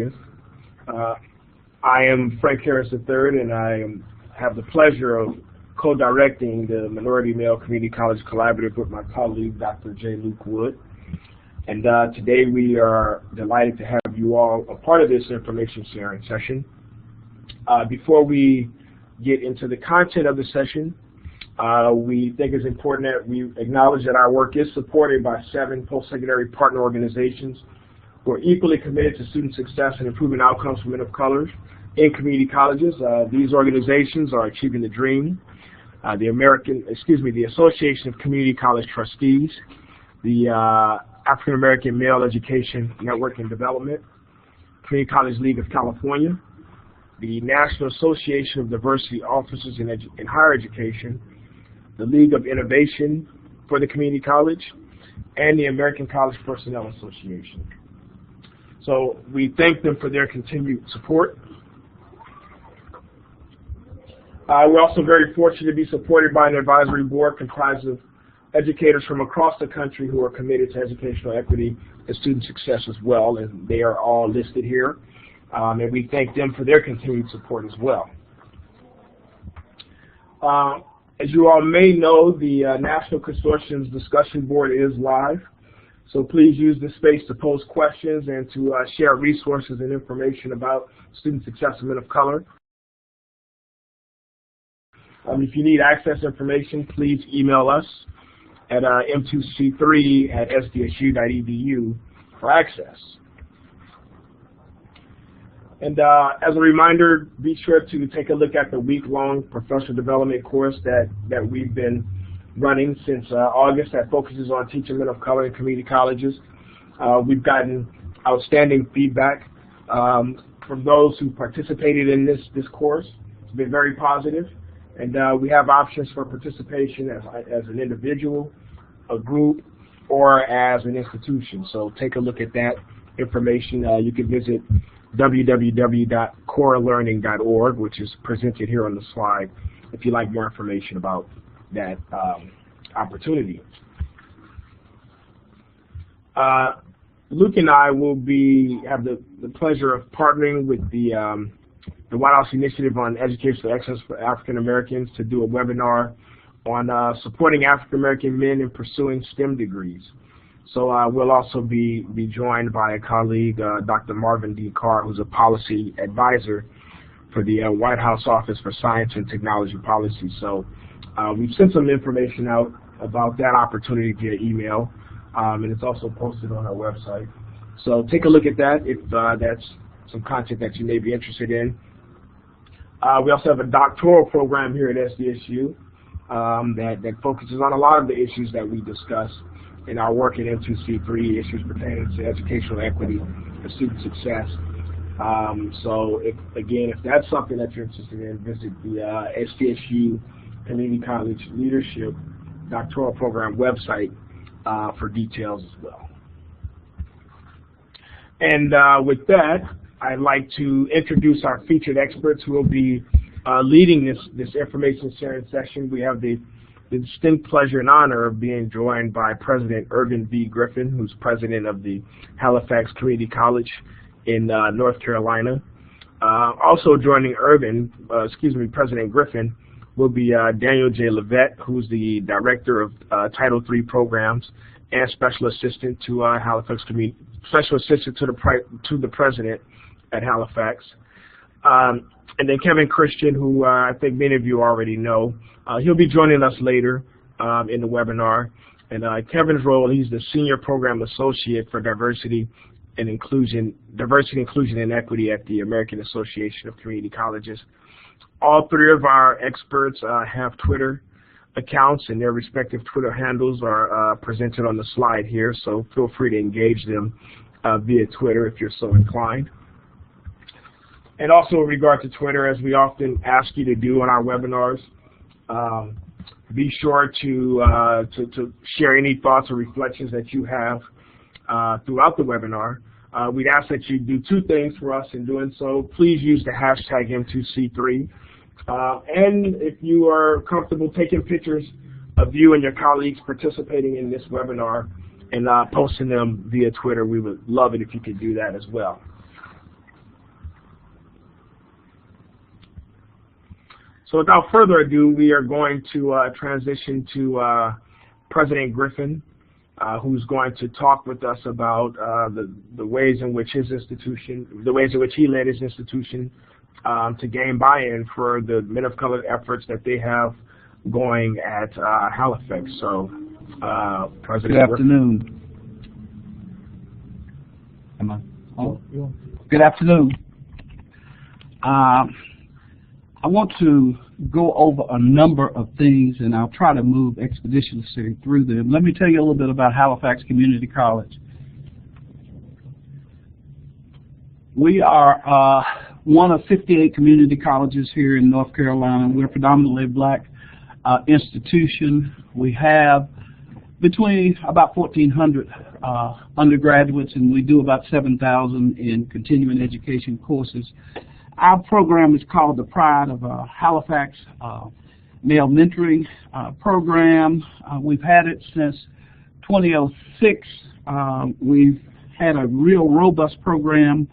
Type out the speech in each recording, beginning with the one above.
Americans. I am Frank Harris III, and I have the pleasure of co-directing the Minority Male Community College Collaborative with my colleague, Dr. J. Luke Wood. And today we are delighted to have you all a part of this information sharing session. Before we get into the content of the session, we think it's important that we acknowledge that our work is supported by 7 post-secondary partner organizations who are equally committed to student success and improving outcomes for men of color in community colleges. These organizations are Achieving the Dream, the Association of Community College Trustees, the African American Male Education Network and Development, Community College League of California, the National Association of Diversity Officers in Higher Education, the League of Innovation for the Community College, and the American College Personnel Association. So we thank them for their continued support. We're also very fortunate to be supported by an advisory board comprised of educators from across the country who are committed to educational equity and student success as well, and they are all listed here. And we thank them for their continued support as well. As you all may know, the National Consortium's discussion board is live, so please use this space to pose questions and to share resources and information about student success and men of color. If you need access information, please email us at m2c3@sdsu.edu for access. And as a reminder, be sure to take a look at the week-long professional development course that we've been running since August that focuses on teaching men of color in community colleges. We've gotten outstanding feedback from those who participated in this course. It's been very positive, and we have options for participation as an individual, a group, or as an institution. So take a look at that information. You can visit www.coralearning.org, which is presented here on the slide, if you'd like more information about that opportunity. Luke and I will have the pleasure of partnering with the White House Initiative on Educational Excellence for African Americans to do a webinar on supporting African American men in pursuing STEM degrees. So we'll also be joined by a colleague, Dr. Marvin D. Carr, who's a policy advisor for the White House Office for Science and Technology Policy. So we've sent some information out about that opportunity via email, and it's also posted on our website. So take a look at that if that's some content that you may be interested in. We also have a doctoral program here at SDSU that focuses on a lot of the issues that we discuss in our work at M2C3, issues pertaining to educational equity and student success. So if that's something that you're interested in, visit the SDSU Community College Leadership Doctoral Program website for details as well. And with that, I'd like to introduce our featured experts who will be leading this information sharing session. We have the distinct pleasure and honor of being joined by President Irvin B. Griffin, who's president of the Halifax Community College in North Carolina. Also joining President Griffin will be Daniel J. Levette, who's the director of Title III programs and special assistant to Halifax Community, special assistant to the president at Halifax. And then Kevin Christian, who I think many of you already know. He'll be joining us later in the webinar. And Kevin's role, he's the Senior Program Associate for Diversity, Inclusion, and Equity at the American Association of Community Colleges. All 3 of our experts have Twitter accounts, and their respective Twitter handles are presented on the slide here, so feel free to engage them via Twitter if you're so inclined. And also in regard to Twitter, as we often ask you to do on our webinars, be sure to share any thoughts or reflections that you have throughout the webinar. We'd ask that you do 2 things for us in doing so. Please use the hashtag M2C3. And if you are comfortable taking pictures of you and your colleagues participating in this webinar and posting them via Twitter, we would love it if you could do that as well. So without further ado, we are going to transition to President Griffin, who's going to talk with us about the ways in which he led his institution to gain buy-in for the men of color efforts that they have going at Halifax. So, President Good afternoon. Am I on? Good afternoon. I want to go over a number of things, and I'll try to move expeditiously through them. Let me tell you a little bit about Halifax Community College. We are one of 58 community colleges here in North Carolina. We're a predominantly black institution. We have between about 1,400 undergraduates, and we do about 7,000 in continuing education courses. Our program is called the Pride of Halifax Male Mentoring Program. We've had it since 2006. We've had a real robust program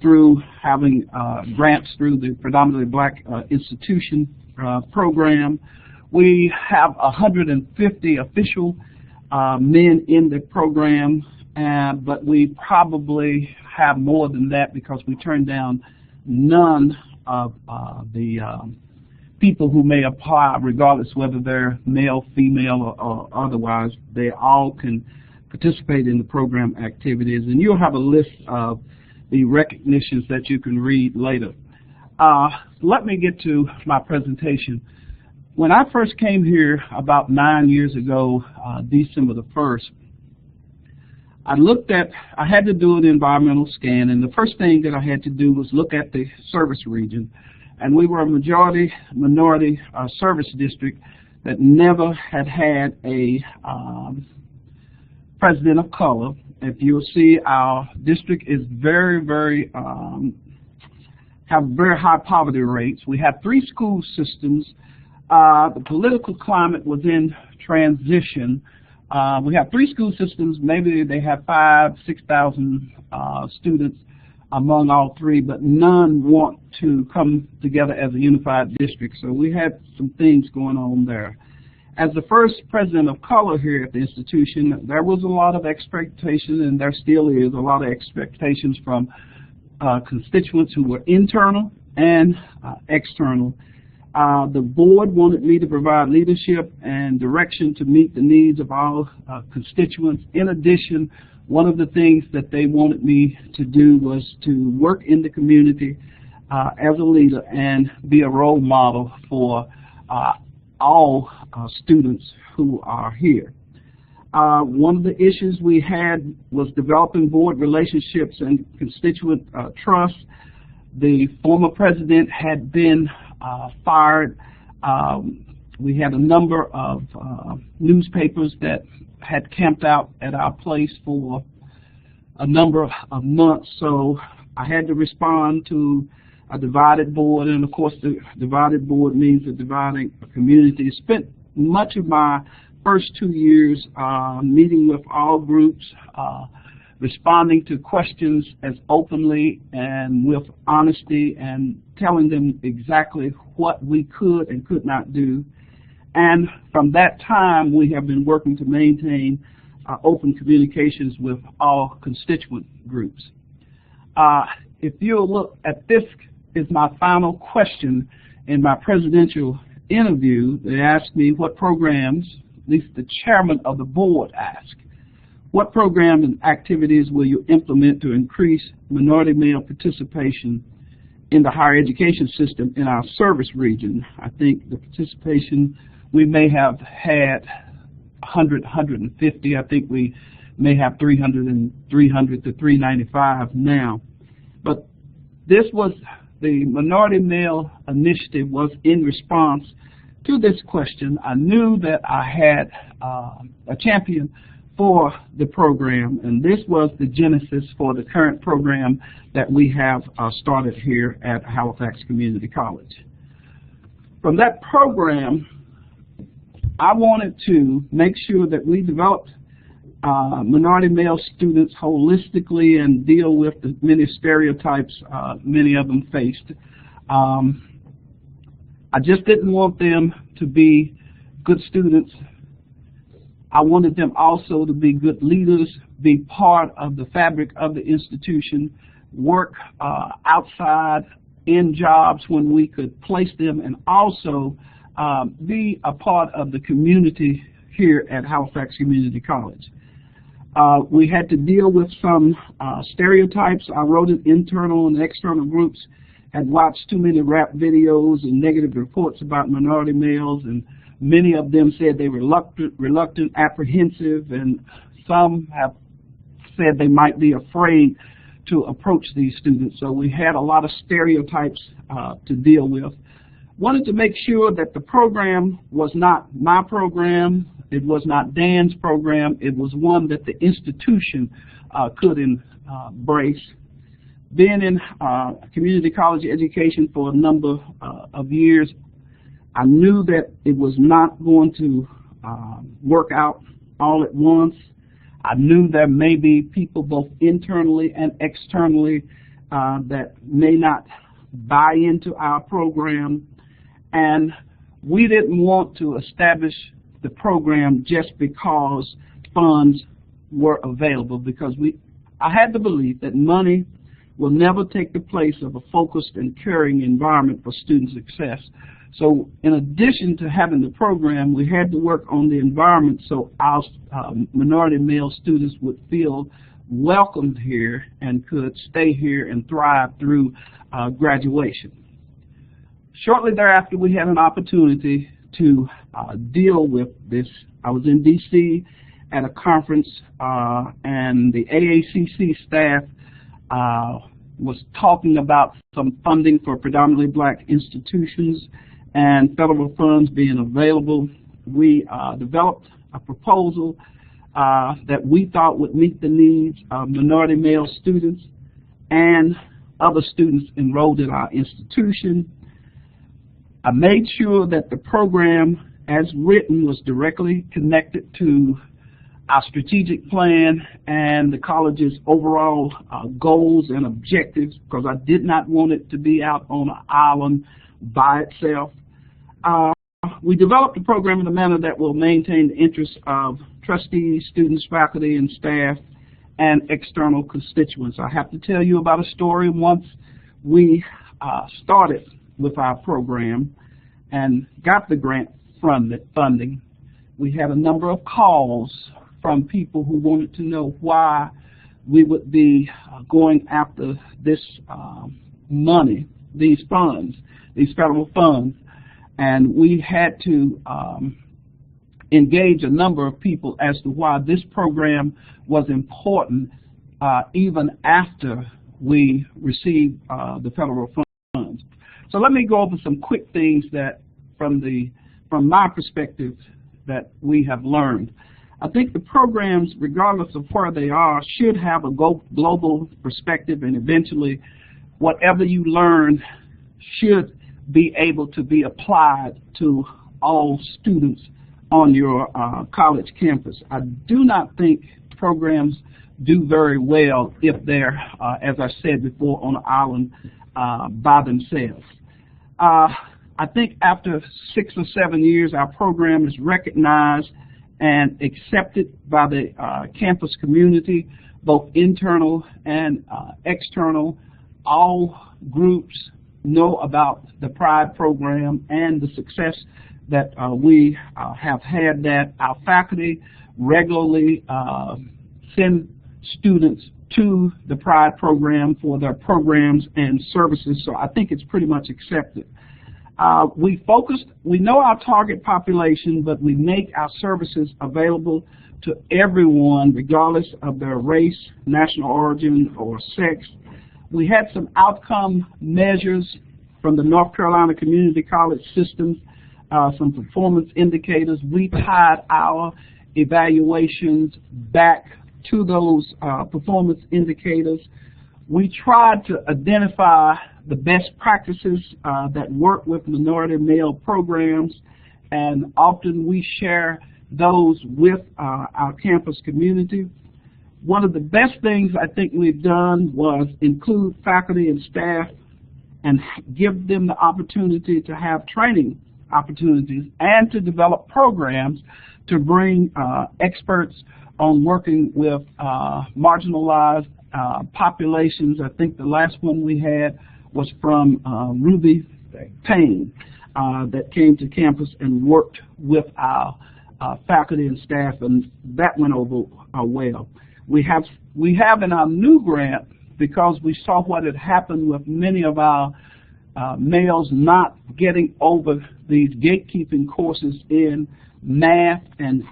through having grants through the predominantly black institution program. We have 150 official men in the program, but we probably have more than that because we turn down none of the people who may apply, regardless whether they're male, female, or otherwise. They all can participate in the program activities, and you'll have a list of the recognitions that you can read later. Let me get to my presentation. When I first came here about 9 years ago, December the 1st, I had to do an environmental scan, and the first thing that I had to do was look at the service region. And we were a majority minority service district that never had a president of color. If you'll see, our district is have very high poverty rates. We have 3 school systems. The political climate was in transition. We have 3 school systems. Maybe they have 5,000 to 6,000 students among all 3, but none want to come together as a unified district. So we had some things going on there. As the first president of color here at the institution, there was a lot of expectation, and there still is a lot of expectations from constituents who were internal and external. The board wanted me to provide leadership and direction to meet the needs of all constituents. In addition, one of the things that they wanted me to do was to work in the community as a leader and be a role model for all students who are here. One of the issues we had was developing board relationships and constituent trust. The former president had been fired. We had a number of newspapers that had camped out at our place for a number of months, so I had to respond to a divided board, and of course the divided board means a dividing community. Spent much of my first 2 years meeting with all groups, responding to questions as openly and with honesty, and telling them exactly what we could and could not do. And from that time, we have been working to maintain open communications with all constituent groups. If you'll look at this, is my final question in my presidential interview. They asked me what programs, at least the chairman of the board asked, what programs and activities will you implement to increase minority male participation in the higher education system in our service region? I think the participation, we may have had 100, 150. I think we may have 300 to 395 now. But this was, the Minority Male Initiative was in response to this question. I knew that I had a champion for the program, and this was the genesis for the current program that we have started here at Halifax Community College. From that program, I wanted to make sure that we developed minority male students holistically and deal with the many stereotypes many of them faced. I just didn't want them to be good students. I wanted them also to be good leaders, be part of the fabric of the institution, work outside in jobs when we could place them, and also be a part of the community here at Halifax Community College. We had to deal with some stereotypes. I wrote it. Internal and external groups had watched too many rap videos and negative reports about minority males, and many of them said they were reluctant, apprehensive, and some have said they might be afraid to approach these students. So we had a lot of stereotypes to deal with. Wanted to make sure that the program was not my program, it was not Dan's program, it was one that the institution could embrace. Being in community college education for a number of years, I knew that it was not going to work out all at once. I knew there may be people both internally and externally that may not buy into our program, and we didn't want to establish the program just because funds were available, because I had the belief that money will never take the place of a focused and caring environment for student success. So in addition to having the program, we had to work on the environment so our minority male students would feel welcomed here and could stay here and thrive through graduation. Shortly thereafter, we had an opportunity to deal with this. I was in D.C. at a conference, and the AACC staff was talking about some funding for predominantly black institutions and federal funds being available. We developed a proposal that we thought would meet the needs of minority male students and other students enrolled in our institution. I made sure that the program, as written, was directly connected to our strategic plan and the college's overall goals and objectives, because I did not want it to be out on an island by itself. We developed the program in a manner that will maintain the interests of trustees, students, faculty, and staff, and external constituents. I have to tell you about a story. Once we started with our program and got the grant funding, we had a number of calls from people who wanted to know why we would be going after this money, these funds, these federal funds. And we had to engage a number of people as to why this program was important even after we received the federal funds. So let me go over some quick things that from my perspective that we have learned. I think the programs, regardless of where they are, should have a global perspective, and eventually whatever you learn should be able to be applied to all students on your college campus. I do not think programs do very well if they're, as I said before, on an island by themselves. I think after 6 or 7 years, our program is recognized and accepted by the campus community, both internal and external. All groups know about the PRIDE program and the success that we have had that. Our faculty regularly send students to the PRIDE program for their programs and services, so I think it's pretty much accepted. We know our target population, but we make our services available to everyone, regardless of their race, national origin, or sex. We had some outcome measures from the North Carolina Community College systems, some performance indicators. We tied our evaluations back to those performance indicators. We tried to identify the best practices that work with minority male programs, and often we share those with our campus community. One of the best things I think we've done was include faculty and staff and give them the opportunity to have training opportunities and to develop programs to bring experts on working with marginalized populations. I think the last one we had was from Ruby Payne that came to campus and worked with our faculty and staff, and that went over well. We have in our new grant, because we saw what had happened with many of our males not getting over these gatekeeping courses in math and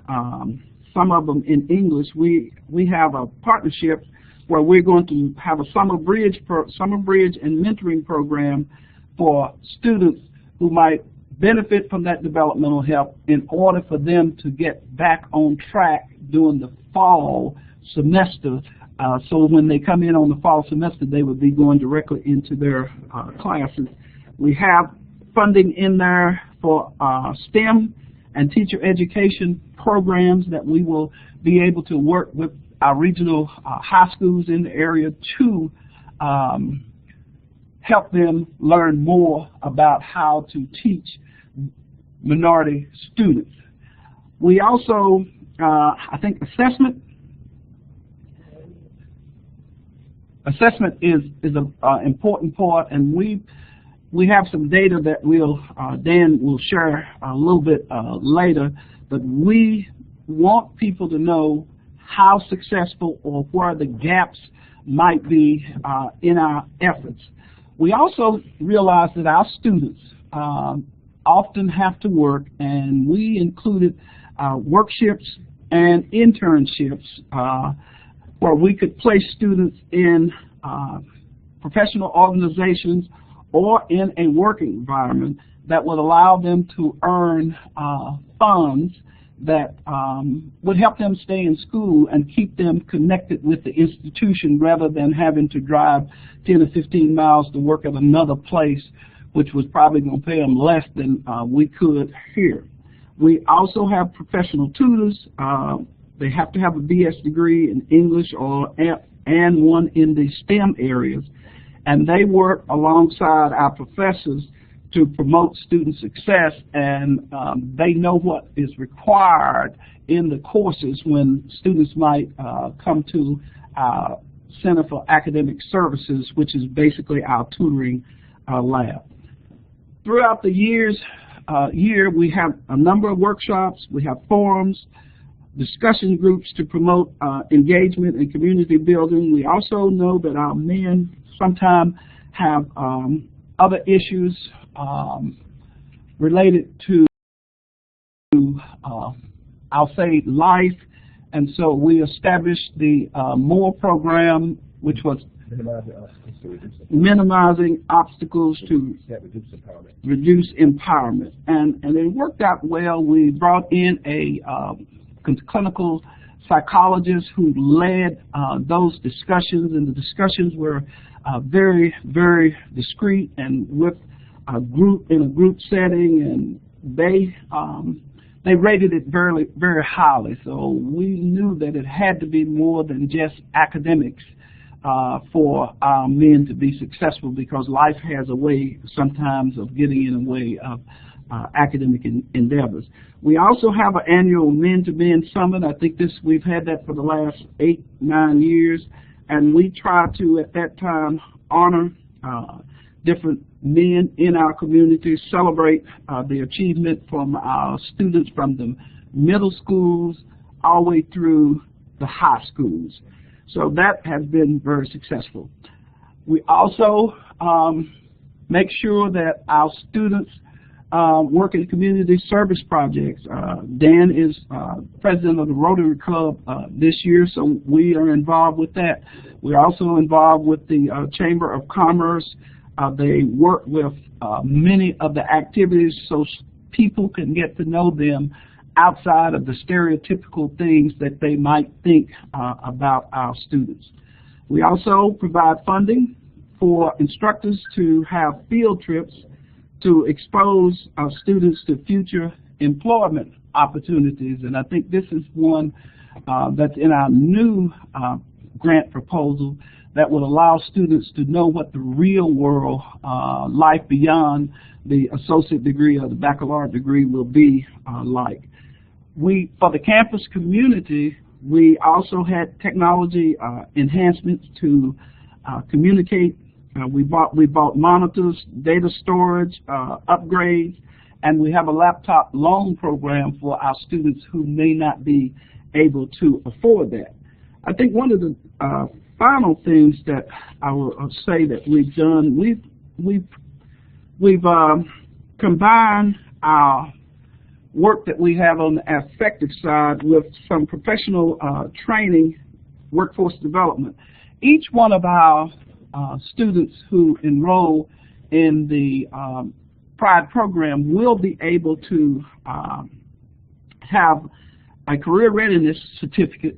some of them in English. We have a partnership where we're going to have a summer bridge and mentoring program for students who might benefit from that developmental help in order for them to get back on track during the fall semester. So when they come in on the fall semester, they would be going directly into their classes. We have funding in there for STEM and teacher education programs that we will be able to work with our regional high schools in the area to help them learn more about how to teach minority students. We also, I think assessment is an important part, and we have some data that Dan will share a little bit later, but we want people to know how successful or where the gaps might be in our efforts. We also realize that our students often have to work, and we included workshops and internships where we could place students in professional organizations or in a working environment that would allow them to earn funds that would help them stay in school and keep them connected with the institution rather than having to drive 10 or 15 miles to work at another place, which was probably going to pay them less than we could here. We also have professional tutors. They have to have a BS degree in English and one in the STEM areas, and they work alongside our professors to promote student success, and they know what is required in the courses when students might come to our Center for Academic Services, which is basically our tutoring lab. Throughout the year, we have a number of workshops, we have forums, discussion groups to promote engagement and community building. We also know that our men sometimes have other issues related to, I'll say, life, and so we established the MORE program, which was minimizing obstacles to reduce empowerment, and it worked out well. We brought in a clinical psychologist who led those discussions, and the discussions were very, very discreet and with a group in a group setting, and they rated it very, very highly. So we knew that it had to be more than just academics for our men to be successful, because life has a way sometimes of getting in the way of academic endeavors. We also have an annual men-to-men summit. I think we've had that for the last 8-9 years, and we try to at that time honor different men in our community, celebrate the achievement from our students from the middle schools all the way through the high schools. So that has been very successful. We also make sure that our students work in community service projects. Dan is president of the Rotary Club this year, so we are involved with that. We're also involved with the Chamber of Commerce. They work with many of the activities so people can get to know them outside of the stereotypical things that they might think about our students. We also provide funding for instructors to have field trips to expose our students to future employment opportunities, and I think this is one that's in our new grant proposal that will allow students to know what the real world life beyond the associate degree or the baccalaureate degree will be like. For the campus community, we also had technology enhancements to communicate. We bought monitors, data storage, upgrades, and we have a laptop loan program for our students who may not be able to afford that. I think one of the final things that I will say that we've done, we've combined our work that we have on the affective side with some professional training, workforce development. Each one of our students who enroll in the PRIDE program will be able to have a career readiness certificate,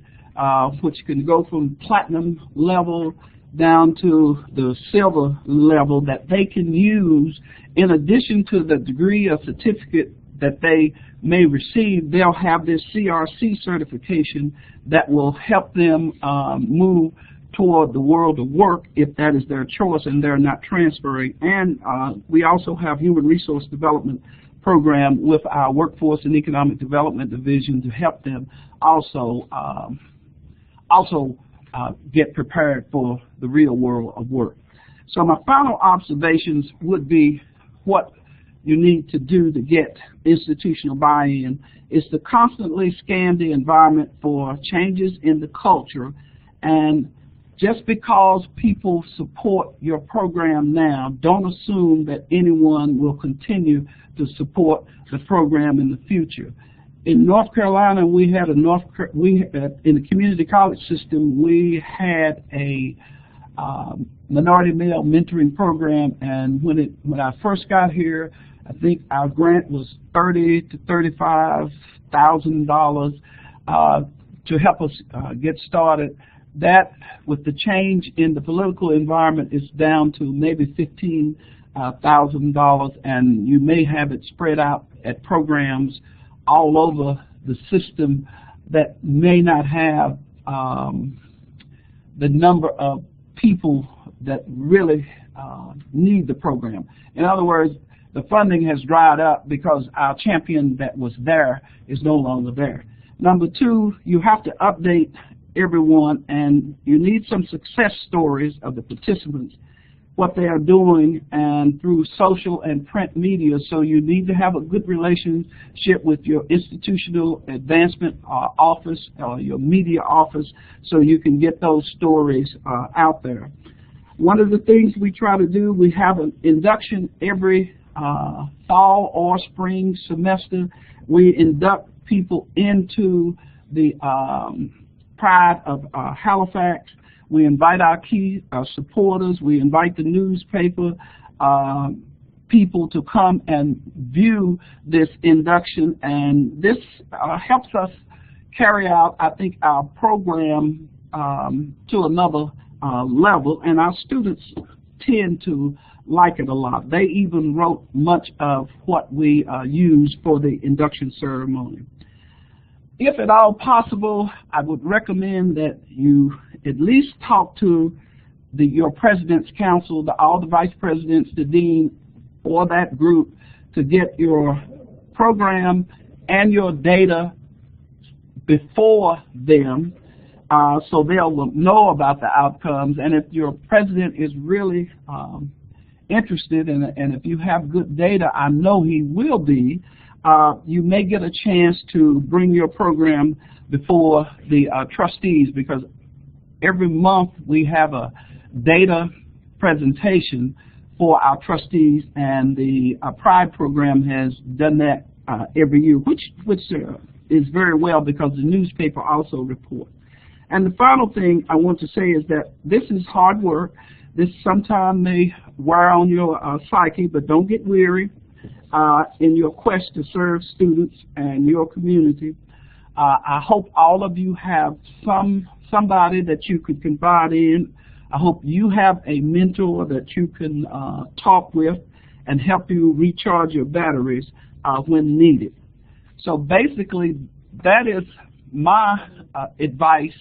which can go from platinum level down to the silver level, that they can use in addition to the degree or certificate that they may receive. They'll have this CRC certification that will help them move toward the world of work if that is their choice and they're not transferring. And we also have human resource development program with our Workforce and Economic Development Division to help them also get prepared for the real world of work. So my final observations would be what you need to do to get institutional buy-in is to constantly scan the environment for changes in the culture. And just because people support your program now, don't assume that anyone will continue to support the program in the future. In North Carolina, in the community college system, we had a minority male mentoring program, and when I first got here, I think our grant was $30,000 to $35,000 to help us get started. That, with the change in the political environment, is down to maybe $15,000, and you may have it spread out at programs all over the system that may not have the number of people that really need the program. In other words, the funding has dried up because our champion that was there is no longer there. Number two, you have to update everyone, and you need some success stories of the participants, what they are doing, and through social and print media. So you need to have a good relationship with your institutional advancement office or your media office so you can get those stories out there. One of the things we try to do, we have an induction every fall or spring semester. We induct people into the Pride of Halifax. We invite our key supporters. We invite the newspaper people to come and view this induction, and this helps us carry out, I think, our program to another level, and our students tend to like it a lot. They even wrote much of what we use for the induction ceremony. If at all possible, I would recommend that you at least talk to your President's Council, all the vice presidents, the dean, or that group to get your program and your data before them so they'll know about the outcomes. And if your president is really interested, and if you have good data, I know he will be, you may get a chance to bring your program before the trustees, because every month we have a data presentation for our trustees, and the PRIDE program has done that every year, which is very well because the newspaper also reports. And the final thing I want to say is that this is hard work. This sometimes may wear on your psyche, but don't get weary in your quest to serve students and your community. I hope all of you have somebody that you could confide in. I hope you have a mentor that you can talk with and help you recharge your batteries when needed. So basically, that is my advice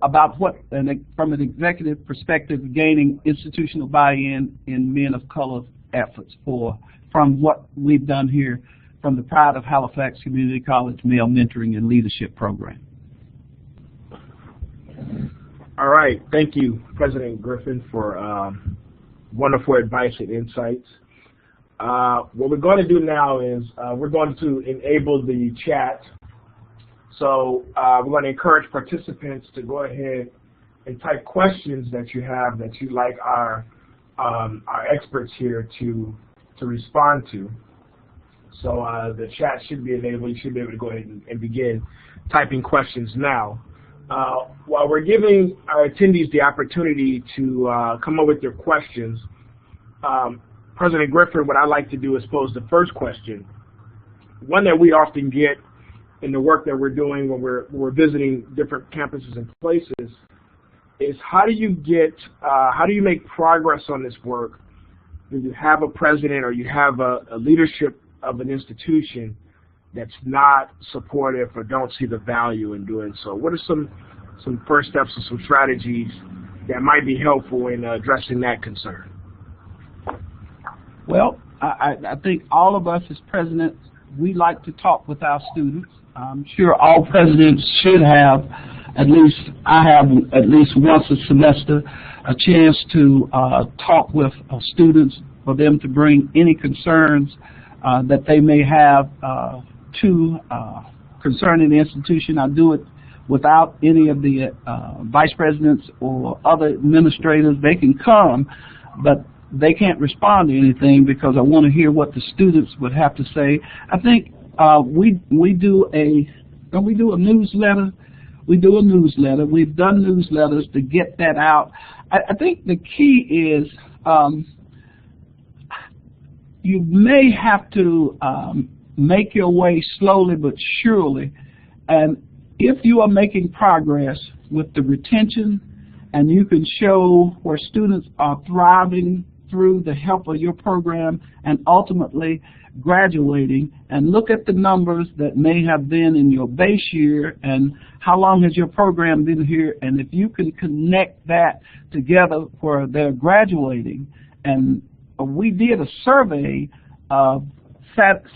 about what, and from an executive perspective, gaining institutional buy-in in men of color efforts from what we've done here from the Pride of Halifax Community College Male Mentoring and Leadership Program. All right, thank you, President Griffin, for wonderful advice and insights. What we're going to do now is we're going to enable the chat. So we're going to encourage participants to go ahead and type questions that you have that you'd like our experts here to respond to. So the chat should be enabled. You should be able to go ahead and begin typing questions now. While we're giving our attendees the opportunity to come up with their questions, President Griffin, what I'd like to do is pose the first question, one that we often get in the work that we're doing when we're visiting different campuses and places, is how do you make progress on this work when you have a president or you have a leadership of an institution that's not supportive or don't see the value in doing so? What are some first steps and some strategies that might be helpful in addressing that concern? Well, I think all of us as presidents, we like to talk with our students. I'm sure all presidents should have, I have at least once a semester, a chance to talk with students for them to bring any concerns that they may have concerning the institution. I do it without any of the vice presidents or other administrators. They can come, but they can't respond to anything because I want to hear what the students would have to say. I think we do a newsletter. We do a newsletter. We've done newsletters to get that out. I think the key is you may have to make your way slowly but surely, and if you are making progress with the retention and you can show where students are thriving through the help of your program and ultimately graduating, and look at the numbers that may have been in your base year and how long has your program been here, and if you can connect that together where they're graduating. And we did a survey of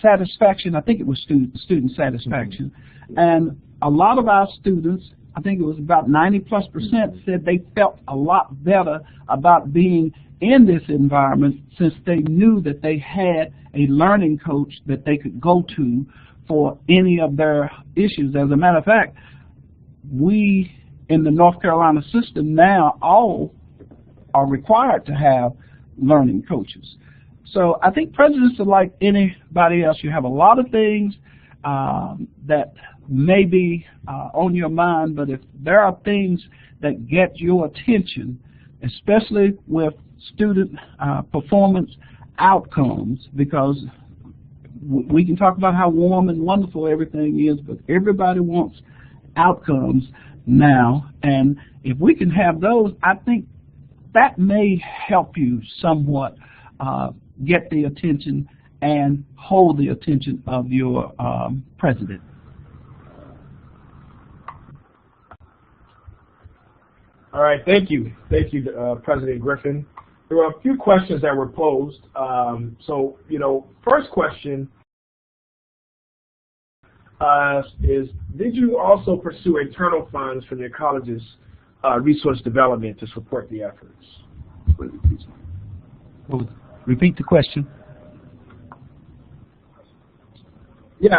satisfaction, I think it was student satisfaction, and a lot of our students, I think it was about 90+%, said they felt a lot better about being in this environment since they knew that they had a learning coach that they could go to for any of their issues. As a matter of fact, we in the North Carolina system now all are required to have learning coaches. So I think presidents are like anybody else. You have a lot of things that may be on your mind, but if there are things that get your attention, especially with student performance outcomes, because we can talk about how warm and wonderful everything is, but everybody wants outcomes now, and if we can have those, I think that may help you somewhat get the attention and hold the attention of your president. All right, thank you, President Griffin. There were a few questions that were posed. So, first question is, did you also pursue internal funds from your college's resource development to support the efforts? Repeat the question. Yeah,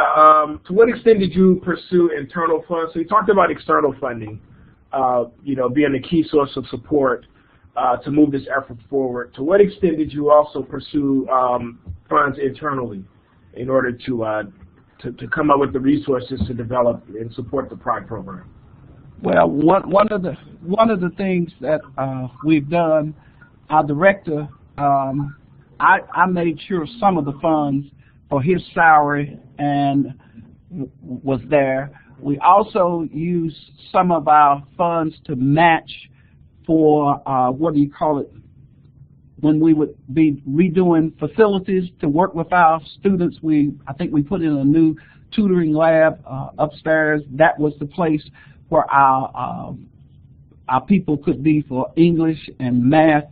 to what extent did you pursue internal funds? So you talked about external funding, being a key source of support to move this effort forward. To what extent did you also pursue funds internally in order to come up with the resources to develop and support the PRIDE program? Well, one of the things that we've done, our director, I made sure some of the funds for his salary and was there. We also used some of our funds to match for when we would be redoing facilities to work with our students. I think we put in a new tutoring lab upstairs. That was the place where our our people could be for English and math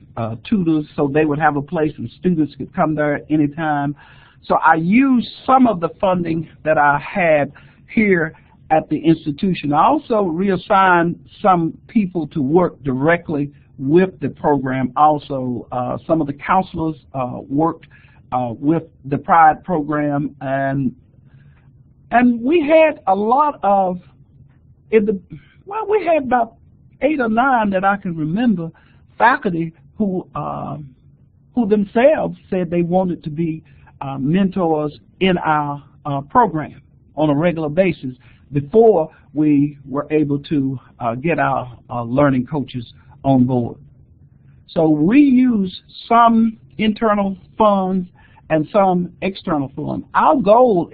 tutors, so they would have a place and students could come there at any time. So I used some of the funding that I had here at the institution. I also reassigned some people to work directly with the program. Also, some of the counselors worked with the PRIDE program, and we had a lot of, we had about 8 or 9 that I can remember, faculty who themselves said they wanted to be mentors in our program on a regular basis before we were able to get our learning coaches on board. So we use some internal funds and some external funds. Our goal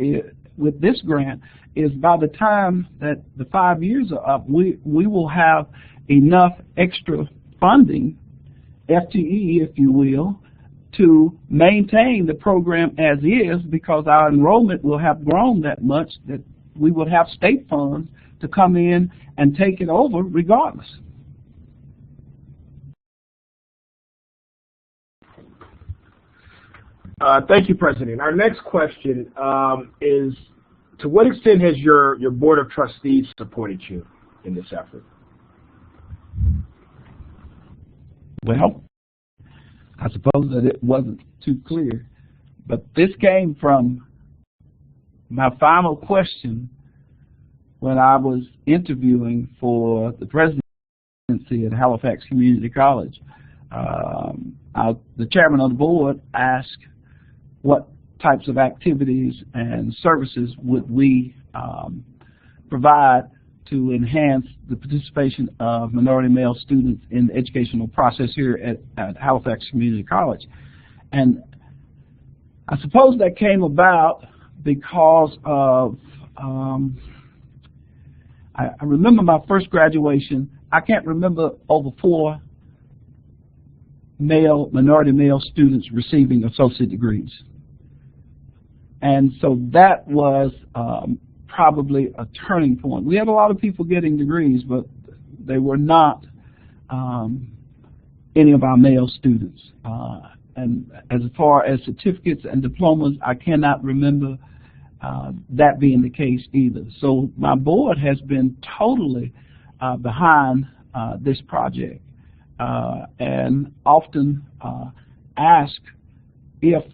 with this grant is by the time that the 5 years are up, we will have enough extra funding, FTE if you will, to maintain the program as is, because our enrollment will have grown that much that we would have state funds to come in and take it over regardless. Thank you, President. Our next question is, to what extent has your Board of Trustees supported you in this effort? Well, I suppose that it wasn't too clear, but this came from my final question when I was interviewing for the presidency at Halifax Community College. The chairman of the board asked what types of activities and services would we provide to enhance the participation of minority male students in the educational process here at Halifax Community College. And I suppose that came about because of, I remember my first graduation. I can't remember over 4 minority male students receiving associate degrees. And so that was probably a turning point. We had a lot of people getting degrees, but they were not any of our male students. And as far as certificates and diplomas, I cannot remember that being the case either. So my board has been totally behind this project and often ask if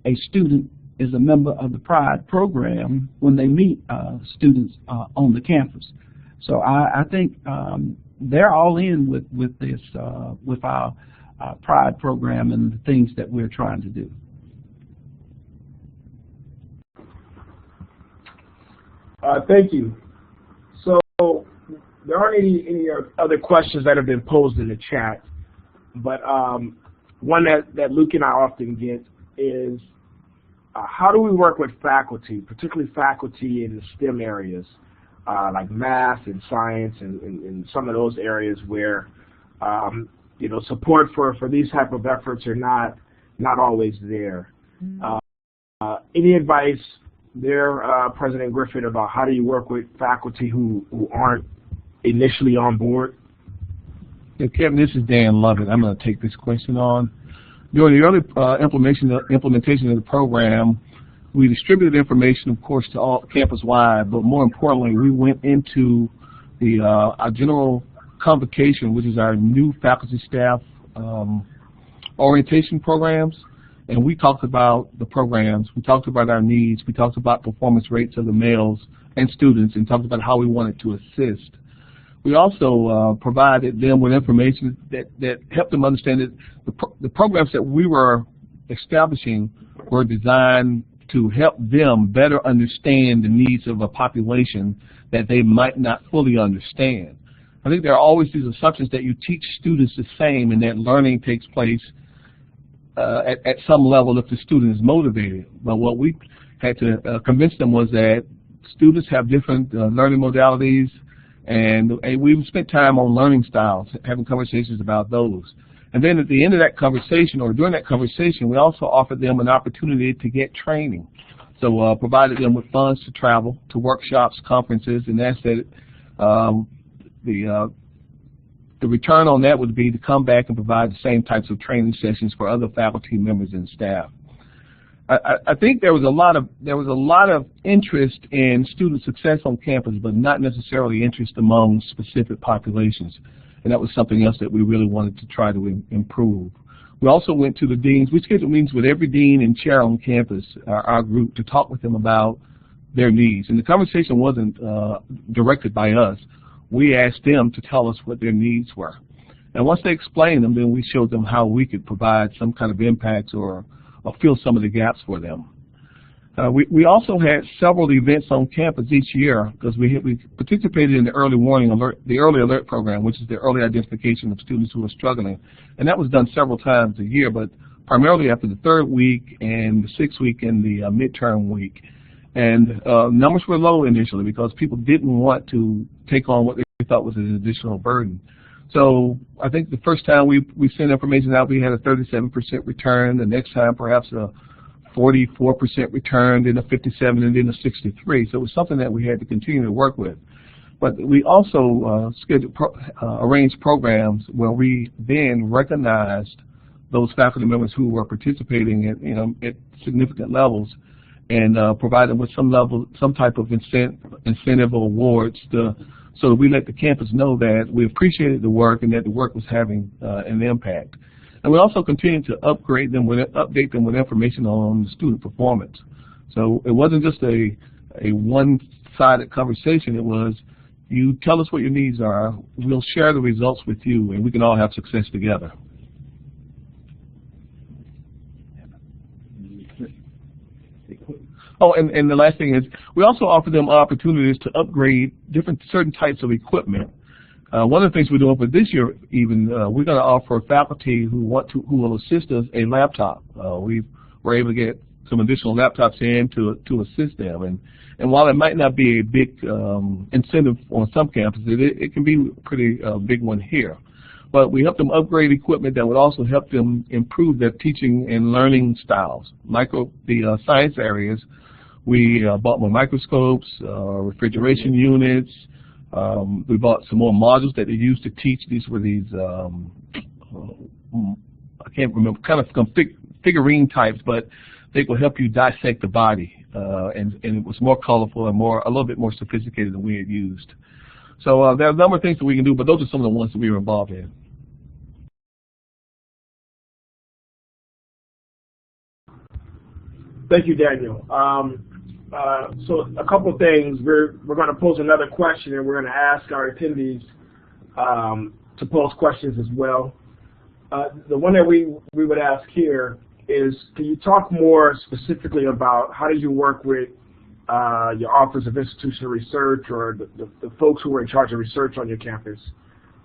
a student is a member of the PRIDE program when they meet students on the campus. So I think they're all in with this, with our PRIDE program and the things that we're trying to do. Thank you. So there aren't any other questions that have been posed in the chat, but one that Luke and I often get is, how do we work with faculty, particularly faculty in the STEM areas, like math and science and some of those areas where support for these type of efforts are not always there. Any advice there, President Griffin, about how do you work with faculty who aren't initially on board? Yeah, Kevin, this is Dan Lovett. I'm going to take this question on. During the early implementation of the program, we distributed information, of course, to all campus-wide, but more importantly, we went into our general convocation, which is our new faculty staff orientation programs, and we talked about the programs, we talked about our needs, we talked about performance rates of the males and students, and talked about how we wanted to assist. We also provided them with information that helped them understand that the programs that we were establishing were designed to help them better understand the needs of a population that they might not fully understand. I think there are always these assumptions that you teach students the same and that learning takes place at some level if the student is motivated. But what we had to convince them was that students have different learning modalities, and we spent time on learning styles, having conversations about those. And then at the end of that conversation, or during that conversation, we also offered them an opportunity to get training. So provided them with funds to travel to workshops, conferences, and asked that the The return on that would be to come back and provide the same types of training sessions for other faculty members and staff. I think there was a lot of interest in student success on campus, but not necessarily interest among specific populations, and that was something else that we really wanted to try to improve. We also went to the deans. We scheduled meetings with every dean and chair on campus, our group, to talk with them about their needs. And the conversation wasn't directed by us. We asked them to tell us what their needs were. And once they explained them, then we showed them how we could provide some kind of impacts or fill some of the gaps for them. We also had several events on campus each year because we participated in the early warning alert, the early alert program, which is the early identification of students who are struggling. And that was done several times a year, but primarily after the 3rd week and the 6th week and the midterm week. And numbers were low initially because people didn't want to take on what they thought was an additional burden. So I think the first time we sent information out, we had a 37% return. The next time, perhaps a 44% return, then a 57, and then a 63. So it was something that we had to continue to work with. But we also arranged programs where we then recognized those faculty members who were participating at significant levels, and provide them with some type of incentive or awards so that we let the campus know that we appreciated the work and that the work was having an impact. And we also continued to update them with information on the student performance. So it wasn't just a one-sided conversation. It was, you tell us what your needs are, we'll share the results with you, and we can all have success together. Oh, and the last thing is, we also offer them opportunities to upgrade certain types of equipment. One of the things we're doing for this year, even, we're going to offer faculty who will assist us a laptop. We were able to get some additional laptops in to assist them, and while it might not be a big incentive on some campuses, it can be a pretty big one here. But we help them upgrade equipment that would also help them improve their teaching and learning styles. The science areas, we bought more microscopes, refrigeration units. We bought some more modules that they use to teach. These were these, I can't remember, kind of figurine types, but they will help you dissect the body. And it was more colorful and a little bit more sophisticated than we had used. So there are a number of things that we can do, but those are some of the ones that we were involved in. Thank you, Daniel. So a couple of things. We're going to pose another question, and we're going to ask our attendees to pose questions as well. The one that we would ask here is, can you talk more specifically about how did you work with your Office of Institutional Research or the folks who were in charge of research on your campus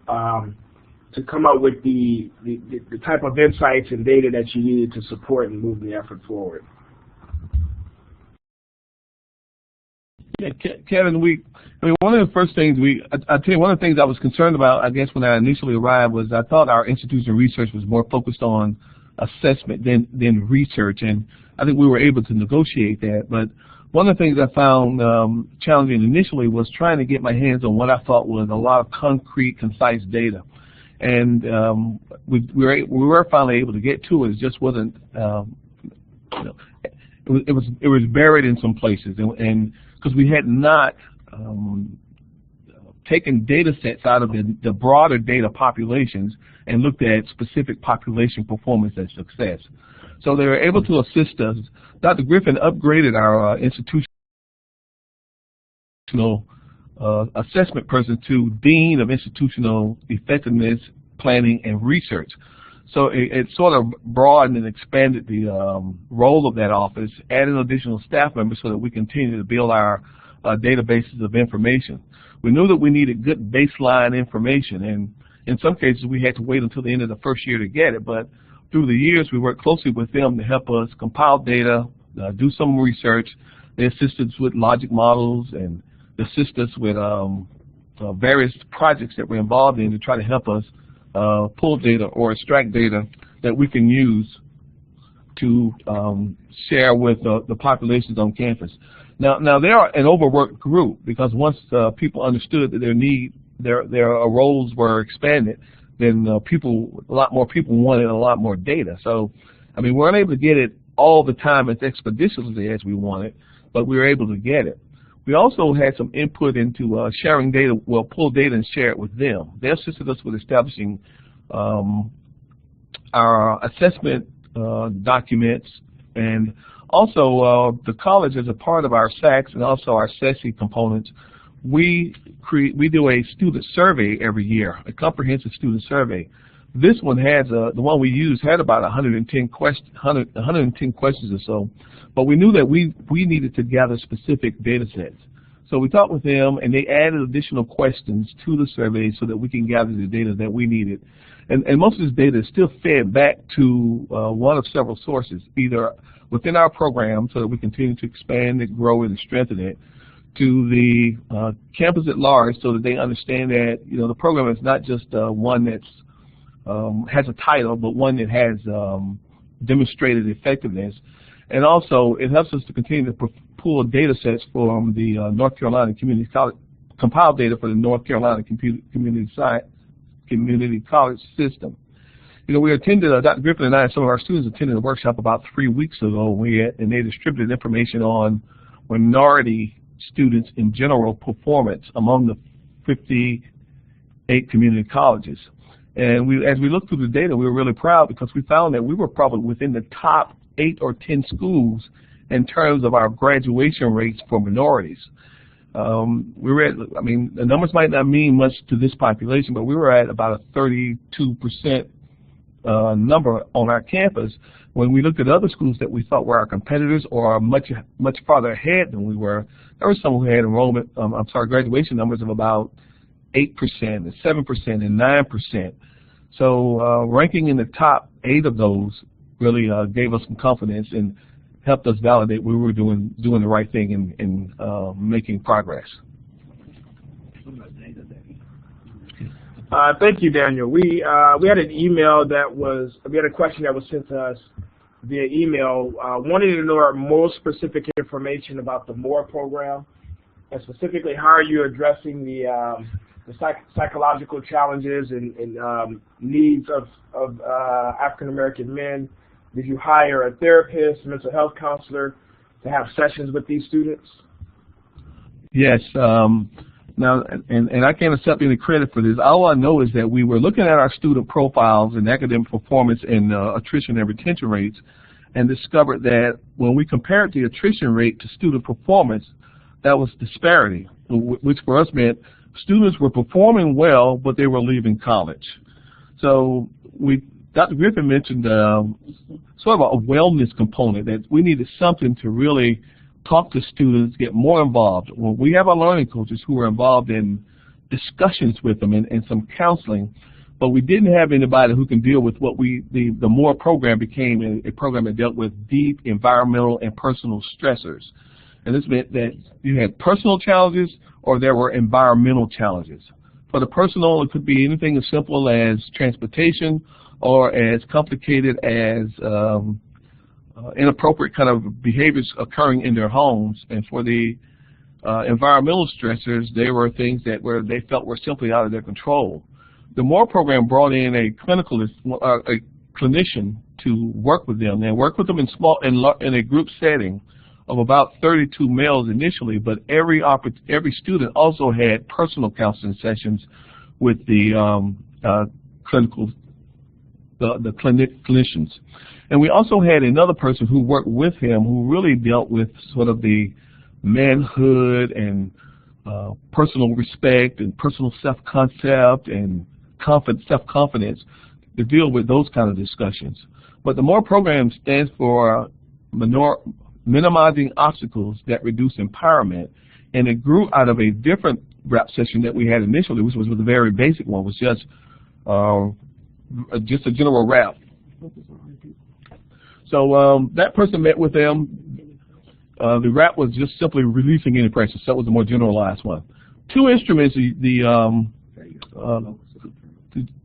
to come up with the type of insights and data that you needed to support and move the effort forward? Yeah, Kevin, one of the first things I tell you, one of the things I was concerned about, I guess, when I initially arrived was I thought our institutional research was more focused on assessment than research, and I think we were able to negotiate that. But one of the things I found challenging initially was trying to get my hands on what I thought was a lot of concrete, concise data. And we were finally able to get to it. It just wasn't, it was buried in some places, and because we had not taken data sets out of the broader data populations and looked at specific population performance and success. So they were able to assist us. Dr. Griffin upgraded our institutional assessment person to Dean of Institutional Effectiveness, Planning, and Research. So it sort of broadened and expanded the role of that office, added additional staff members so that we continue to build our databases of information. We knew that we needed good baseline information, and in some cases we had to wait until the end of the first year to get it, but through the years we worked closely with them to help us compile data, do some research. They assisted us with logic models and assist us with various projects that we're involved in to try to help us pull data or extract data that we can use to share with the populations on campus. Now they are an overworked group because once people understood that their roles were expanded, then a lot more people wanted a lot more data. So, I mean, we weren't able to get it all the time as expeditiously as we wanted, but we were able to get it. We also had some input into sharing data. We'll pull data and share it with them. They assisted us with establishing our assessment documents, and also the college, as a part of our SACs and also our SESI components, we do a student survey every year, a comprehensive student survey. This one has the one we used had about 110 questions or so, but we knew that we needed to gather specific data sets. So we talked with them, and they added additional questions to the survey so that we can gather the data that we needed. And most of this data is still fed back to one of several sources, either within our program so that we continue to expand it, grow it, and strengthen it, to the campus at large so that they understand that, you know, the program is not just one that's has a title, but one that has demonstrated effectiveness. And also, it helps us to continue to pull data sets from the North Carolina Community College, compile data for the North Carolina Community College system. You know, we attended, Dr. Griffin and I and some of our students attended a workshop about 3 weeks ago, and they distributed information on minority students in general performance among the 58 community colleges. And as we looked through the data, we were really proud because we found that we were probably within the top 8 or 10 schools in terms of our graduation rates for minorities. We were at, I mean, the numbers might not mean much to this population, but we were at about a 32% number on our campus. When we looked at other schools that we thought were our competitors or are much farther ahead than we were, there were some who had graduation numbers of about 8% and 7% and 9%. So ranking in the top 8 of those really gave us some confidence and helped us validate we were doing the right thing in making progress. Thank you, Daniel. We had an email we had a question that was sent to us via email, wanting to know more specific information about the MORE program, and specifically how are you addressing the psychological challenges and needs of African American men. Did you hire a therapist, mental health counselor to have sessions with these students? Yes. Now, and I can't accept any credit for this. All I know is that we were looking at our student profiles and academic performance and attrition and retention rates, and discovered that when we compared the attrition rate to student performance, that was disparity, which for us meant students were performing well, but they were leaving college. So Dr. Griffin mentioned sort of a wellness component, that we needed something to really talk to students, get more involved. Well, we have our learning coaches who are involved in discussions with them and some counseling, but we didn't have anybody who can deal with what the MORE program became a program that dealt with deep environmental and personal stressors. And this meant that you had personal challenges or there were environmental challenges. For the personal, it could be anything as simple as transportation or as complicated as inappropriate kind of behaviors occurring in their homes. And for the environmental stressors, they were things that they felt were simply out of their control. The MORE program brought in a clinician to work with them. They worked with them in a group setting of about 32 males initially, but every student also had personal counseling sessions with the clinicians. And we also had another person who worked with him who really dealt with sort of the manhood and personal respect and personal self-concept and self-confidence to deal with those kind of discussions. But the MORE program stands for minimizing obstacles that reduce empowerment, and it grew out of a different rap session that we had initially, which was a very basic one, was just a general rap. So that person met with them. The rap was just simply releasing any pressure, so that was a more generalized one. 2 instruments the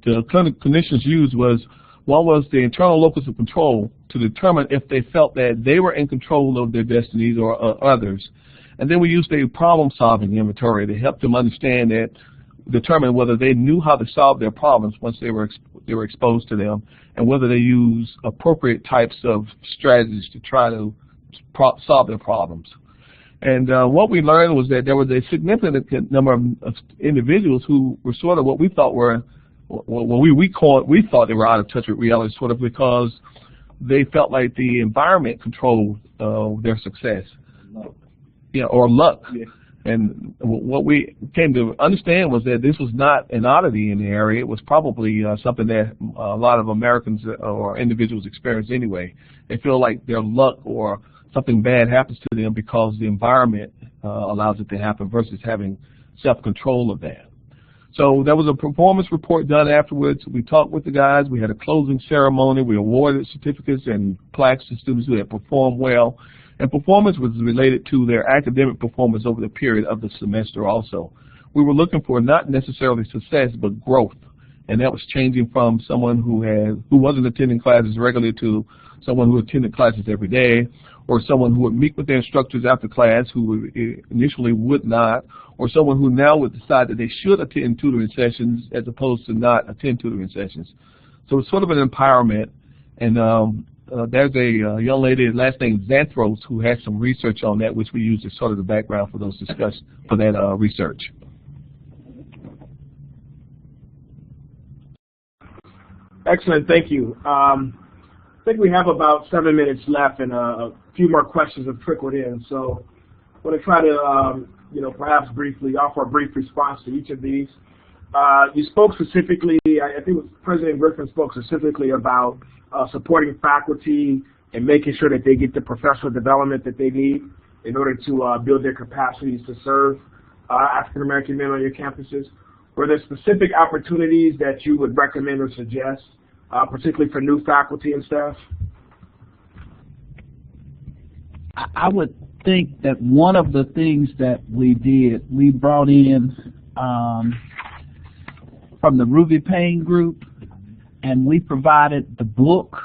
clinicians used was, one was the internal locus of control to determine if they felt that they were in control of their destinies or others. And then we used a problem-solving inventory to help them understand that determine whether they knew how to solve their problems once they were exposed to them, and whether they use appropriate types of strategies to try to solve their problems. And what we learned was that there was a significant number of individuals who were sort of what we thought were, we thought they were out of touch with reality, sort of because they felt like the environment controlled their success, or luck. Yeah. And what we came to understand was that this was not an oddity in the area. It was probably something that a lot of Americans or individuals experience anyway. They feel like their luck or something bad happens to them because the environment allows it to happen versus having self-control of that. So there was a performance report done afterwards. We talked with the guys. We had a closing ceremony. We awarded certificates and plaques to students who had performed well. And performance was related to their academic performance over the period of the semester also. We were looking for not necessarily success, but growth. And that was changing from someone who wasn't attending classes regularly to someone who attended classes every day, or someone who would meet with their instructors after class who initially would not, or someone who now would decide that they should attend tutoring sessions as opposed to not attend tutoring sessions. So it's sort of an empowerment. And there's a young lady, last name Xanthros, who has some research on that, which we use as sort of the background for those discussions, for that research. Excellent, thank you. I think we have about 7 minutes left, and a few more questions have trickled in. So I'm going to try to, perhaps briefly offer a brief response to each of these. You spoke specifically, I think President Griffin spoke specifically about supporting faculty and making sure that they get the professional development that they need in order to build their capacities to serve African American men on your campuses. Were there specific opportunities that you would recommend or suggest, particularly for new faculty and staff? I would think that one of the things that we did, we brought in from the Ruby Payne group, and we provided the book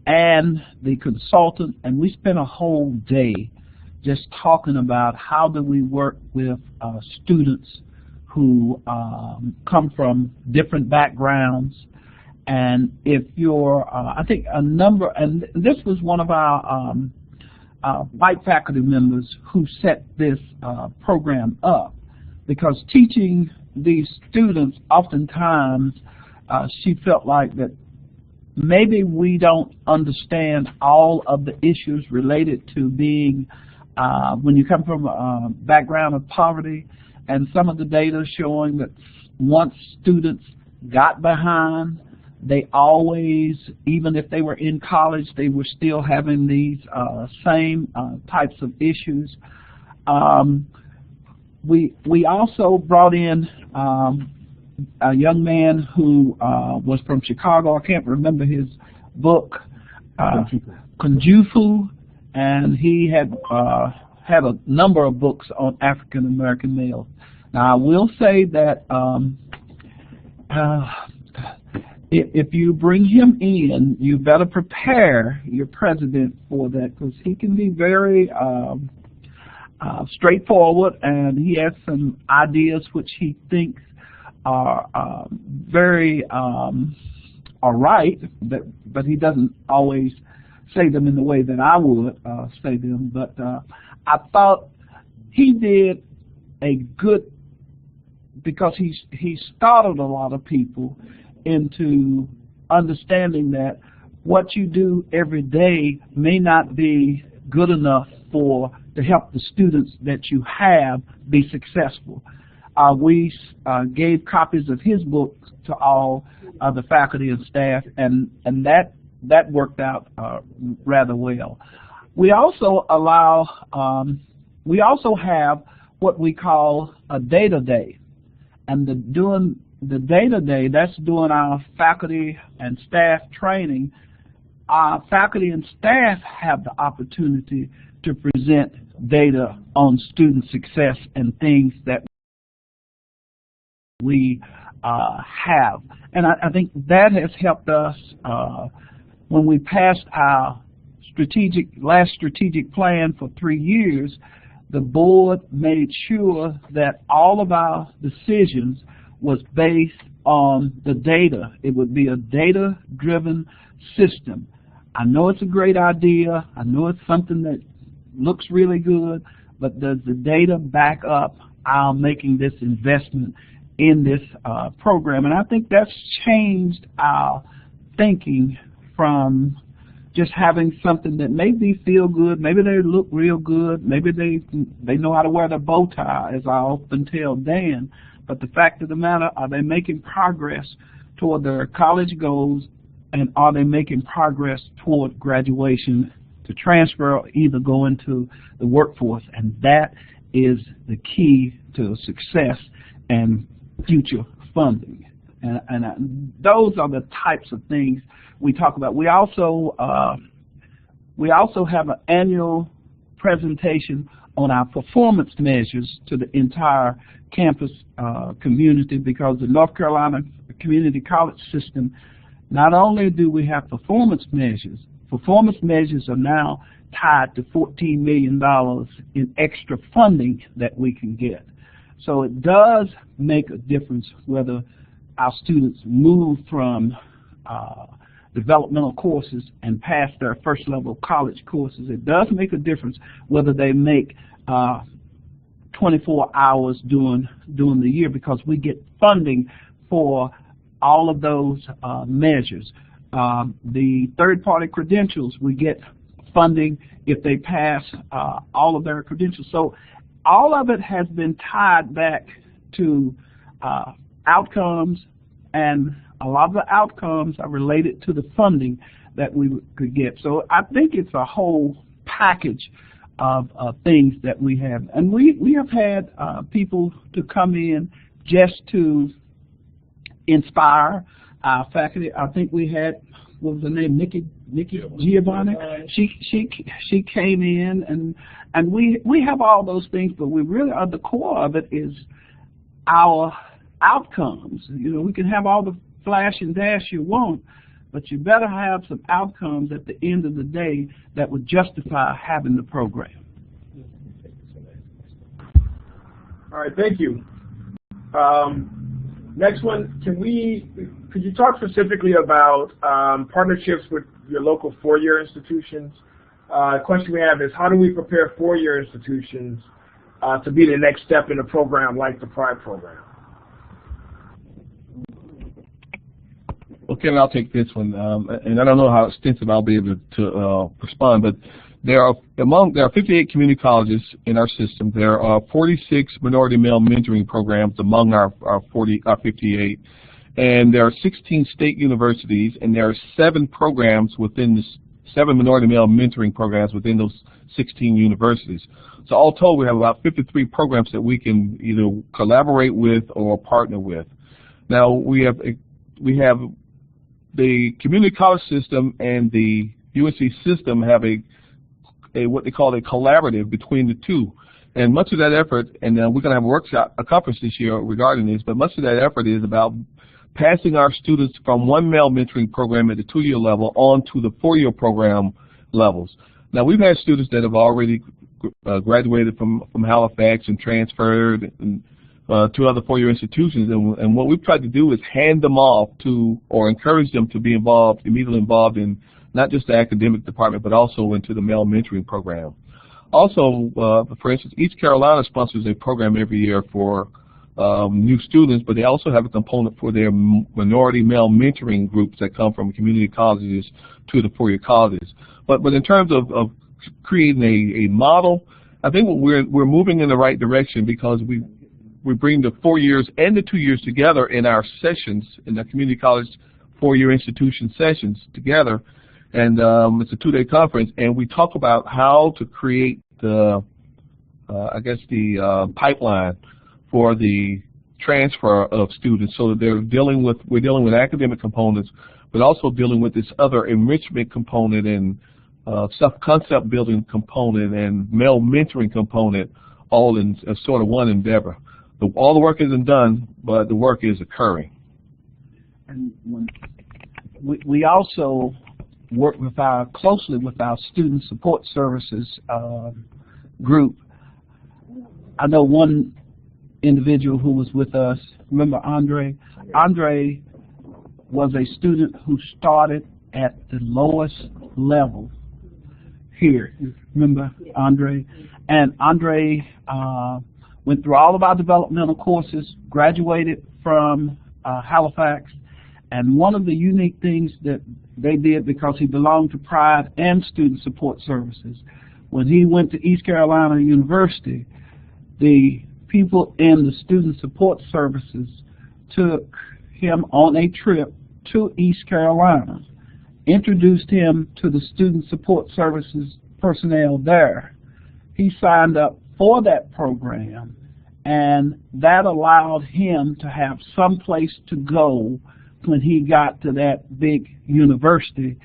and the consultant, and we spent a whole day just talking about how do we work with students who come from different backgrounds. And if you're, I think a number, and this was one of our white faculty members who set this program up, because teaching these students, oftentimes she felt like that maybe we don't understand all of the issues related to being, when you come from a background of poverty, and some of the data showing that once students got behind, they always, even if they were in college, they were still having these same types of issues. We also brought in a young man who was from Chicago. I can't remember his book, Kunjufu, and he had a number of books on African American males. Now I will say that if you bring him in, you better prepare your president for that, because he can be very straightforward, and he has some ideas which he thinks are very are right, but he doesn't always say them in the way that I would say them. But I thought he did a good, because he startled a lot of people into understanding that what you do every day may not be good enough to help the students that you have be successful. We gave copies of his book to all the faculty and staff, and that worked out rather well. We also have what we call a data day, and doing the data day, that's doing our faculty and staff training. Our faculty and staff have the opportunity to present data on student success and things that we have. And I think that has helped us when we passed our last strategic plan for 3 years. the board made sure that all of our decisions was based on the data. It would be a data-driven system. I know it's a great idea. I know it's something that looks really good, but does the data back up our making this investment in this program? And I think that's changed our thinking from just having something that maybe feel good, maybe they look real good, maybe they know how to wear their bow tie, as I often tell Dan. But the fact of the matter, are they making progress toward their college goals, and are they making progress toward graduation to transfer or either go into the workforce? And that is the key to success and future funding. And those are the types of things we talk about. We also have an annual presentation on our performance measures to the entire campus community, because the North Carolina Community College system, not only do we have performance measures are now tied to $14 million in extra funding that we can get. So it does make a difference whether our students move from developmental courses and pass their first level college courses. It does make a difference whether they make 24 hours during the year, because we get funding for all of those measures. The third-party credentials, we get funding if they pass all of their credentials. So all of it has been tied back to outcomes, and a lot of the outcomes are related to the funding that we could get. So I think it's a whole package of things that we have. And we have had people to come in just to inspire our faculty. I think we had, what was her name, Nikki Giovanni? She came in, and we have all those things, but we really are, the core of it is our outcomes. You know, we can have all the flash and dash you want, but you better have some outcomes at the end of the day that would justify having the program. All right, thank you. Next one, could you talk specifically about partnerships with your local four-year institutions? Question we have is, how do we prepare four-year institutions to be the next step in a program like the PRIDE program? Okay, I'll take this one, and I don't know how extensive I'll be able to respond, but there are 58 community colleges in our system. There are 46 minority male mentoring programs among our 58, and there are 16 state universities, and there are 7 programs within the 7 minority male mentoring programs within those 16 universities. So all told, we have about 53 programs that we can either collaborate with or partner with. Now we have the community college system and the UNC system have a what they call a collaborative between the two, and much of that effort, and we're going to have a workshop, a conference this year regarding this, but much of that effort is about passing our students from one male mentoring program at the 2-year level on to the 4-year program levels. Now we've had students that have already graduated from Halifax and transferred and to other 4-year institutions, and what we've tried to do is hand them off to, or encourage them to be immediately involved in not just the academic department, but also into the male mentoring program. Also, for instance, East Carolina sponsors a program every year for new students, but they also have a component for their minority male mentoring groups that come from community colleges to the 4-year colleges. But in terms of creating a model, I think we're moving in the right direction, because we bring the 4 years and the 2 years together in our sessions, in the community college 4-year institution sessions together, and it's a 2-day conference, and we talk about how to create the, pipeline for the transfer of students, so that we're dealing with academic components, but also dealing with this other enrichment component and self-concept building component and male mentoring component, all in a sort of one endeavor. All the work isn't done, but the work is occurring. And we also work closely with our student support services group. I know one individual who was with us. Remember Andre? Andre was a student who started at the lowest level here. Remember Andre? And Andre went through all of our developmental courses, graduated from Halifax, and one of the unique things that they did, because he belonged to Pride and Student Support Services, when he went to East Carolina University, the people in the Student Support Services took him on a trip to East Carolina, introduced him to the Student Support Services personnel there. He signed up for that program, and that allowed him to have some place to go when he got to that big university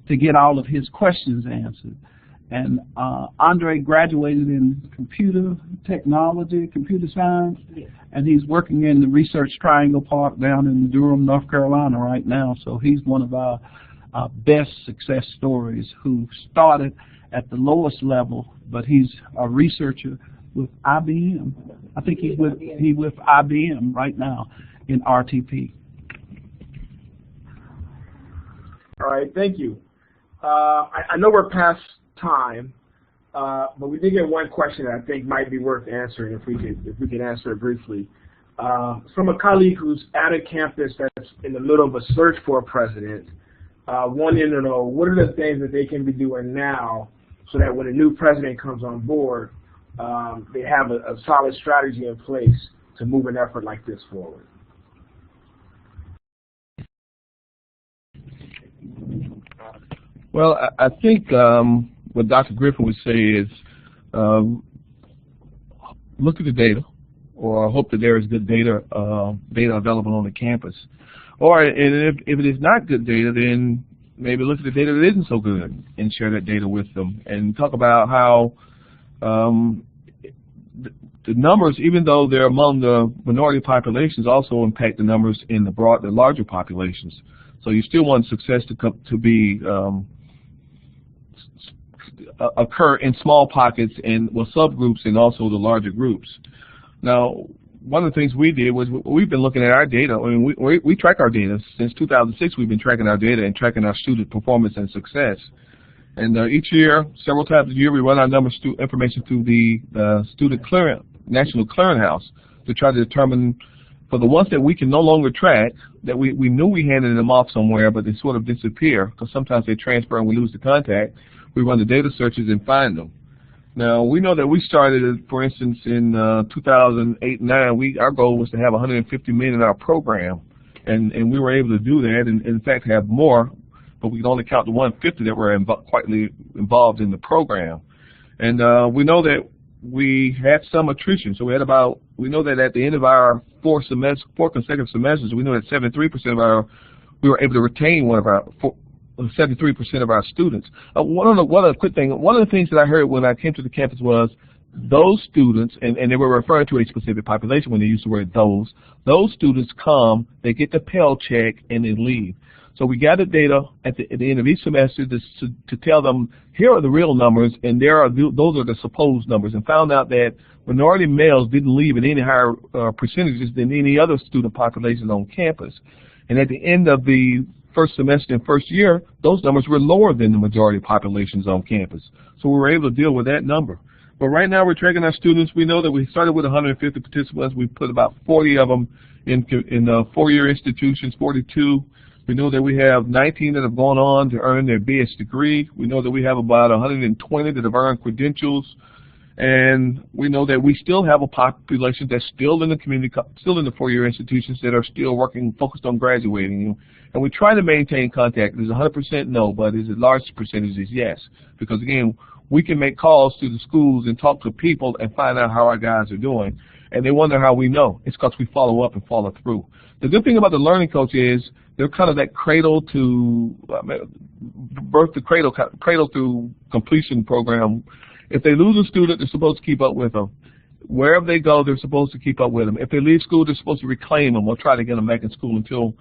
to get all of his questions answered. And Andre graduated in computer technology, computer science, and he's working in the Research Triangle Park down in Durham, North Carolina right now. So he's one of our best success stories, who started at the lowest level, but he's a researcher with IBM. I think he's with IBM right now in RTP. All right, thank you. I know we're past time, but we did get one question that I think might be worth answering if we could answer it briefly. From a colleague who's at a campus that's in the middle of a search for a president, wanting to know what are the things that they can be doing now so that when a new president comes on board, they have a solid strategy in place to move an effort like this forward. Well, I think what Dr. Griffin would say is look at the data, or hope that there is good data available on the campus. Or if it is not good data, then maybe look at the data that isn't so good and share that data with them, and talk about how the numbers, even though they're among the minority populations, also impact the numbers in the larger populations. So you still want success to be occur in small pockets and subgroups and also the larger groups. Now, one of the things we did was we've been looking at our data. I mean, we track our data since 2006. We've been tracking our data and tracking our student performance and success. And each year, several times a year, we run our information through the National Clearinghouse to try to determine, for the ones that we can no longer track, that we knew we handed them off somewhere, but they sort of disappear because sometimes they transfer and we lose the contact. We run the data searches and find them. Now, we know that we started, for instance, in 2008-9, our goal was to have 150 million in our program, and we were able to do that, and in fact have more, but we could only count the 150 that were quietly involved in the program. And we know that we had some attrition, so we know that at the end of our four consecutive semesters, we know that 73% we were able to retain 73% of our students. One of the things that I heard when I came to the campus was those students, and they were referring to a specific population when they used the word those students come, they get the Pell check, and they leave. So we gathered data at the end of each semester to tell them, here are the real numbers, and those are the supposed numbers, and found out that minority males didn't leave at any higher percentages than any other student population on campus. And at the end of the first semester and first year, those numbers were lower than the majority populations on campus. So we were able to deal with that number. But right now we're tracking our students. We know that we started with 150 participants. We put about 40 of them in four-year institutions, 42. We know that we have 19 that have gone on to earn their BS degree. We know that we have about 120 that have earned credentials. And we know that we still have a population that's still in the community, still in the four-year institutions that are still working, focused on graduating. And we try to maintain contact. There's 100% no, but there's a large percentage is yes. Because again, we can make calls to the schools and talk to people and find out how our guys are doing. And they wonder how we know. It's because we follow up and follow through. The good thing about the Learning Coach is they're kind of that cradle to birth to cradle to completion program. If they lose a student, they're supposed to keep up with them. Wherever they go, they're supposed to keep up with them. If they leave school, they're supposed to reclaim them or try to get them back in school until,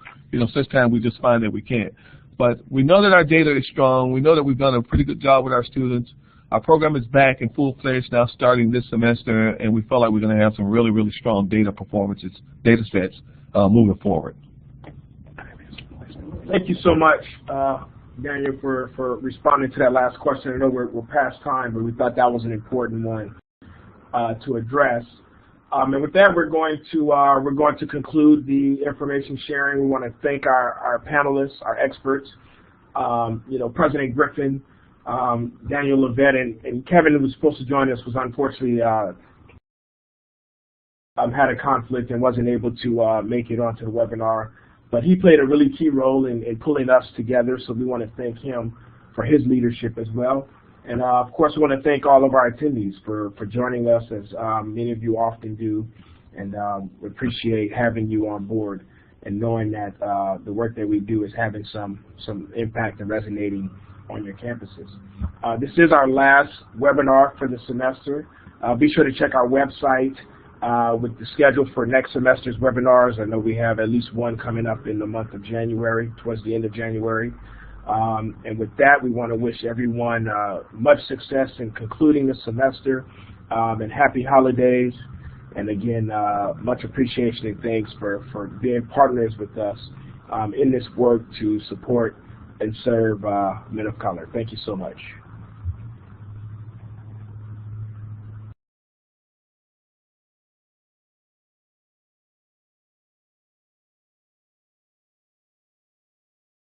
such time we just find that we can't. But we know that our data is strong. We know that we've done a pretty good job with our students. Our program is back in full-fledged now starting this semester, and we feel like we're going to have some really, really strong data sets moving forward. Thank you so much, Daniel, for responding to that last question. I know we're past time, but we thought that was an important one to address. And with that, we're going to conclude the information sharing. We want to thank our panelists, our experts, President Griffin, Daniel Levette, and Kevin, who was supposed to join us, was unfortunately had a conflict and wasn't able to make it onto the webinar. But he played a really key role in pulling us together, so we want to thank him for his leadership as well. And of course, we want to thank all of our attendees for joining us, as many of you often do, and we appreciate having you on board and knowing that the work that we do is having some impact and resonating on your campuses. This is our last webinar for the semester. Be sure to check our website with the schedule for next semester's webinars. I know we have at least one coming up in the month of January, towards the end of January. And with that, we want to wish everyone much success in concluding the semester, and happy holidays. And again, much appreciation and thanks for being partners with us in this work to support and serve men of color. Thank you so much.